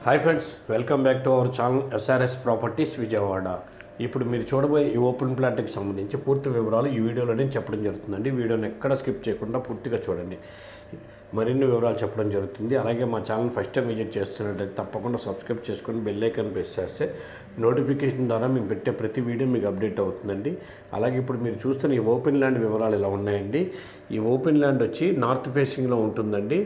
Hi friends, welcome back to our channel SRS properties Vijayawada. ఇప్పుడు మీరు చూడబోయే ఈ ఓపెన్ ప్లాట్కి సంబంధించి పూర్తి వివరాలు ఈ వీడియోలో నేను చెప్పడం జరుగుతుందండి. వీడియోని ఎక్కడ స్కిప్ చేయకుండా పూర్తిగా చూడండి. మరిన్ని వివరాలు చెప్పడం జరుగుతుంది. అలాగే మా ఛానల్ ఫస్ట్ టైం విజిట్ చేస్తున్నట్టయితే తప్పకుండా సబ్స్క్రైబ్ చేసుకొని బెల్ ఐకాన్ ప్రెస్ చేస్తే నోటిఫికేషన్ ద్వారా మేము పెట్టే ప్రతి వీడియో మీకు అప్డేట్ అవుతుందండి. అలాగే ఇప్పుడు మీరు చూస్తున్న ఈ ఓపెన్ ల్యాండ్ వివరాలు ఇలా ఉన్నాయండి. ఈ ఓపెన్ ల్యాండ్ వచ్చి నార్త్ ఫేసింగ్లో ఉంటుందండి.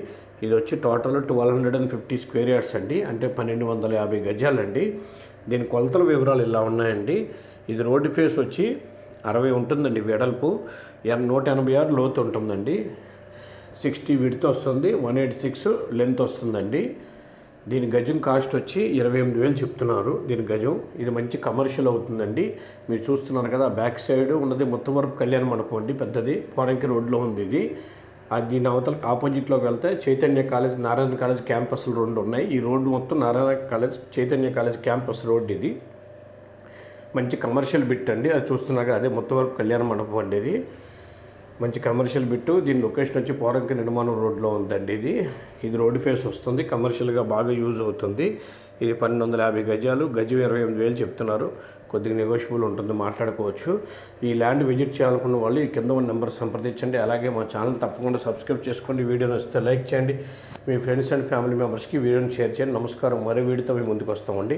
ఇది వచ్చి టోటల్ 1250 స్క్వేర్ యార్డ్స్ అండి, అంటే 1250 గజాలండి. దీని కొలతల వివరాలు ఇలా ఉన్నాయండి. ఇది రోడ్డు ఫేస్ వచ్చి 60 ఉంటుందండి వెడల్పు, 186 లోతు ఉంటుందండి, 60 విడ్త్ వస్తుంది, 186 లెంత్ వస్తుందండి. దీని గజం కాస్ట్ వచ్చి 28,000 చెప్తున్నారు దీని గజం. ఇది మంచి కమర్షియల్ అవుతుందండి. మీరు చూస్తున్నారు కదా, బ్యాక్ సైడ్ ఉన్నది మొత్తం వరకు కళ్యాణ మండపం అండి, పెద్దది పోరంకి రోడ్లో ఉంది ఇది. దీని అవతల ఆపోజిట్లోకి వెళ్తే చైతన్య కాలేజ్, నారాయణ కాలేజ్ క్యాంపస్లు రెండు ఉన్నాయి. ఈ రోడ్డు మొత్తం Narayana college, Chaitanya college campus road. ఇది మంచి కమర్షియల్ బిట్ అండి. అది చూస్తున్నాక అదే మొత్తం వరకు కళ్యాణ మండపం అండి. ఇది మంచి కమర్షియల్ బిట్టు. దీని లొకేషన్ వచ్చి పోరంకి నిర్మాణం రోడ్లో ఉందండి. ఇది రోడ్డు ఫేస్ వస్తుంది, కమర్షియల్గా బాగా యూజ్ అవుతుంది. ఇది 1250 గజాలు, గజం 28,000 చెప్తున్నారు. కొద్దిగా నెగోషియబుల్ ఉంటుంది, మాట్లాడుకోవచ్చు. ఈ ల్యాండ్ విజిట్ చేయాలనుకున్న వాళ్ళు ఈ కింద ఉన్న నెంబర్ సంప్రదించండి. అలాగే మా ఛానల్ తప్పకుండా సబ్స్క్రైబ్ చేసుకోండి. వీడియో నచ్చితే లైక్ చేయండి. మీ ఫ్రెండ్స్ అండ్ ఫ్యామిలీ మెంబర్స్కి వీడియోని షేర్ చేయండి. నమస్కారం. మరో వీడియోతో మేము ముందుకు వస్తామండి.